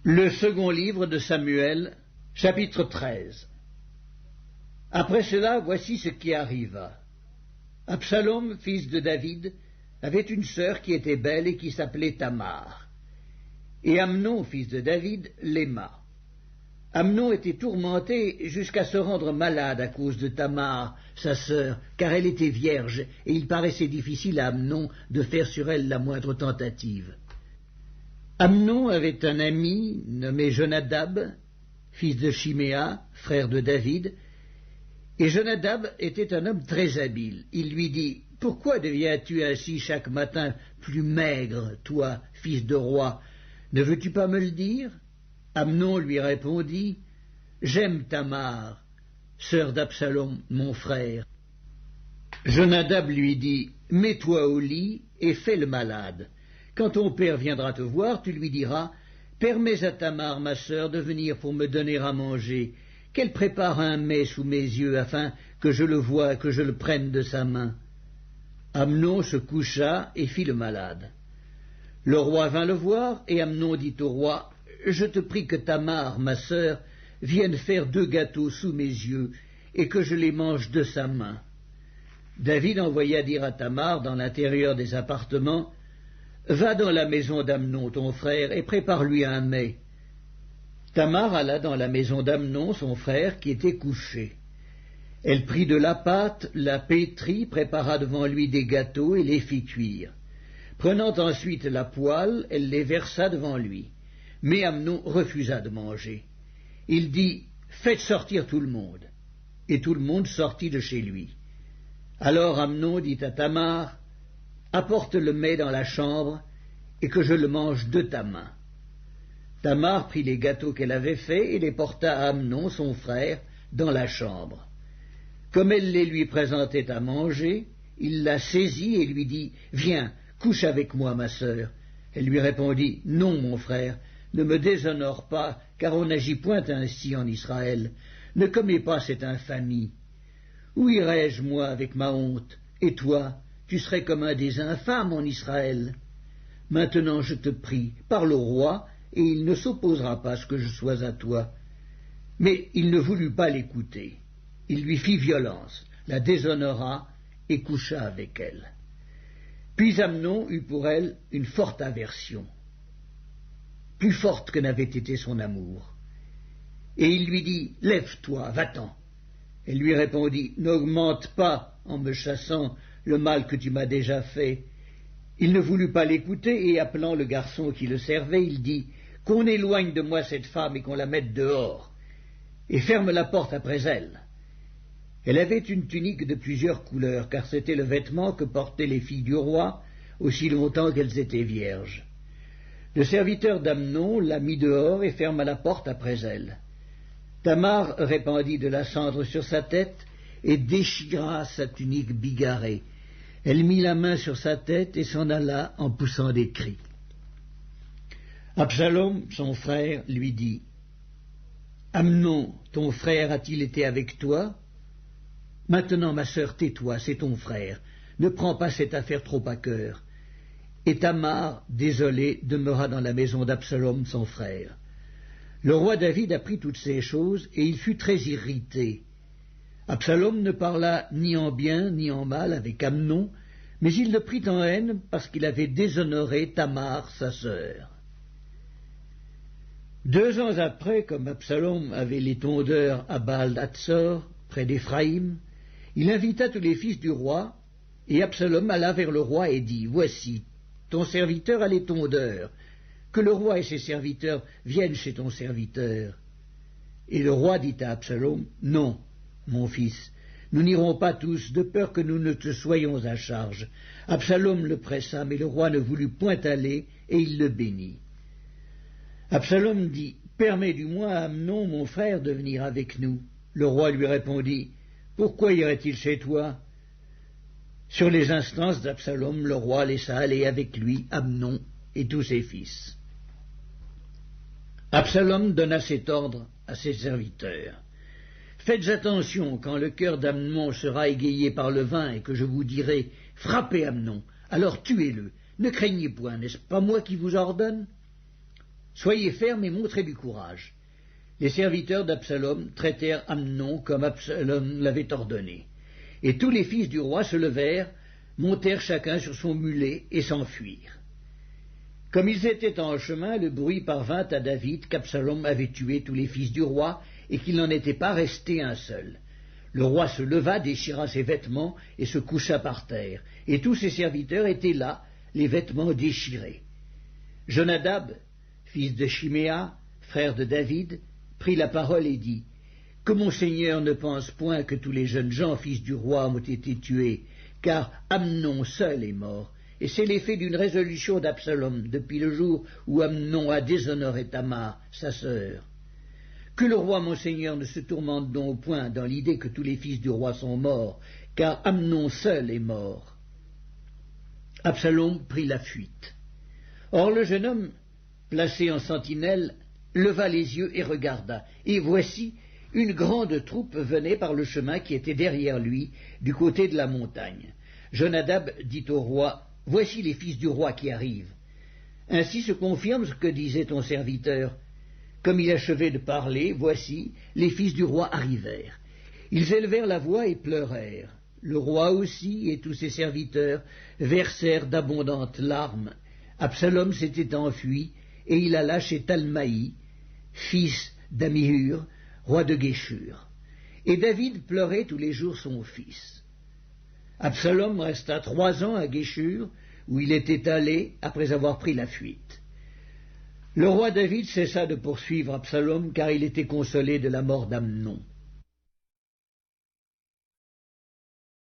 Le second livre de Samuel, chapitre 13. Après cela, voici ce qui arriva. Absalom, fils de David, avait une sœur qui était belle et qui s'appelait Tamar. Et Amnon, fils de David, l'aima. Amnon était tourmenté jusqu'à se rendre malade à cause de Tamar, sa sœur, car elle était vierge, et il paraissait difficile à Amnon de faire sur elle la moindre tentative. Amnon avait un ami nommé Jonadab, fils de Chiméa, frère de David, et Jonadab était un homme très habile. Il lui dit « Pourquoi deviens-tu ainsi chaque matin plus maigre, toi, fils de roi? Ne veux-tu pas me le dire ?» Amnon lui répondit « J'aime Tamar, sœur d'Absalom, mon frère. » Jonadab lui dit « Mets-toi au lit et fais le malade. Quand ton père viendra te voir, tu lui diras « Permets à Tamar, ma sœur, de venir pour me donner à manger, qu'elle prépare un mets sous mes yeux, afin que je le voie, que je le prenne de sa main. » Amnon se coucha et fit le malade. Le roi vint le voir, et Amnon dit au roi « Je te prie que Tamar, ma sœur, vienne faire 2 gâteaux sous mes yeux, et que je les mange de sa main. » David envoya dire à Tamar dans l'intérieur des appartements « Va dans la maison d'Amnon, ton frère, et prépare-lui un mets. » Tamar alla dans la maison d'Amnon, son frère, qui était couché. Elle prit de la pâte, la pétrit, prépara devant lui des gâteaux et les fit cuire. Prenant ensuite la poêle, elle les versa devant lui. Mais Amnon refusa de manger. Il dit « Faites sortir tout le monde. » Et tout le monde sortit de chez lui. Alors Amnon dit à Tamar « Apporte le mets dans la chambre, et que je le mange de ta main. » Tamar prit les gâteaux qu'elle avait faits et les porta à Amnon, son frère, dans la chambre. Comme elle les lui présentait à manger, il la saisit et lui dit « Viens, couche avec moi, ma sœur. » Elle lui répondit « Non, mon frère, ne me déshonore pas, car on n'agit point ainsi en Israël. Ne commets pas cette infamie. Où irais-je, moi, avec ma honte? Et toi, tu serais comme un des infâmes en Israël. Maintenant, je te prie, parle au roi, et il ne s'opposera pas à ce que je sois à toi. » Mais il ne voulut pas l'écouter. Il lui fit violence, la déshonora et coucha avec elle. Puis Amnon eut pour elle une forte aversion, plus forte que n'avait été son amour. Et il lui dit « Lève-toi, va-t'en. » Elle lui répondit « N'augmente pas en me chassant le mal que tu m'as déjà fait. » Il ne voulut pas l'écouter, et appelant le garçon qui le servait, il dit « Qu'on éloigne de moi cette femme et qu'on la mette dehors, et ferme la porte après elle. » Elle avait une tunique de plusieurs couleurs, car c'était le vêtement que portaient les filles du roi, aussi longtemps qu'elles étaient vierges. Le serviteur d'Amnon la mit dehors et ferma la porte après elle. Tamar répandit de la cendre sur sa tête et déchira sa tunique bigarrée. Elle mit la main sur sa tête et s'en alla en poussant des cris. Absalom, son frère, lui dit « Amnon, ton frère a-t-il été avec toi? Maintenant, ma sœur, tais-toi, c'est ton frère. Ne prends pas cette affaire trop à cœur. » Et Tamar, désolée, demeura dans la maison d'Absalom, son frère. Le roi David apprit toutes ces choses, et il fut très irrité. Absalom ne parla ni en bien ni en mal avec Amnon, mais il le prit en haine parce qu'il avait déshonoré Tamar, sa sœur. 2 ans après, comme Absalom avait les tondeurs à Baal-Hatzor, près d'Éphraïm, il invita tous les fils du roi, et Absalom alla vers le roi et dit « Voici, ton serviteur a les tondeurs, que le roi et ses serviteurs viennent chez ton serviteur. » Et le roi dit à Absalom « Non, mon fils, nous n'irons pas tous, de peur que nous ne te soyons à charge. » Absalom le pressa, mais le roi ne voulut point aller, et il le bénit. Absalom dit « Permets du moins à Amnon, mon frère, de venir avec nous. » Le roi lui répondit « Pourquoi irait-il chez toi ?» Sur les instances d'Absalom, le roi laissa aller avec lui Amnon et tous ses fils. Absalom donna cet ordre à ses serviteurs. « Faites attention quand le cœur d'Amnon sera égayé par le vin et que je vous dirai « Frappez Amnon, alors tuez-le. Ne craignez point, n'est-ce pas moi qui vous ordonne ?» Soyez fermes et montrez du courage. » Les serviteurs d'Absalom traitèrent Amnon comme Absalom l'avait ordonné. Et tous les fils du roi se levèrent, montèrent chacun sur son mulet et s'enfuirent. Comme ils étaient en chemin, le bruit parvint à David qu'Absalom avait tué tous les fils du roi et qu'il n'en était pas resté un seul. Le roi se leva, déchira ses vêtements et se coucha par terre, et tous ses serviteurs étaient là, les vêtements déchirés. Jonadab, fils de Chiméa, frère de David, prit la parole et dit « Que mon Seigneur ne pense point que tous les jeunes gens, fils du roi, ont été tués, car Amnon seul est mort, et c'est l'effet d'une résolution d'Absalom depuis le jour où Amnon a déshonoré Tamar, sa sœur. Que le roi mon Seigneur ne se tourmente donc point dans l'idée que tous les fils du roi sont morts, car Amnon seul est mort. » Absalom prit la fuite. Or le jeune homme, placé en sentinelle, leva les yeux et regarda, et voici, une grande troupe venait par le chemin qui était derrière lui, du côté de la montagne. Jonadab dit au roi, « Voici les fils du roi qui arrivent. » Ainsi se confirme ce que disait ton serviteur. Comme il achevait de parler, voici, les fils du roi arrivèrent. Ils élevèrent la voix et pleurèrent. Le roi aussi et tous ses serviteurs versèrent d'abondantes larmes. Absalom s'était enfui, et il alla chez Talmaï, fils d'Amihur, roi de Géshur. Et David pleurait tous les jours son fils. Absalom resta 3 ans à Géshur, où il était allé après avoir pris la fuite. Le roi David cessa de poursuivre Absalom, car il était consolé de la mort d'Amnon.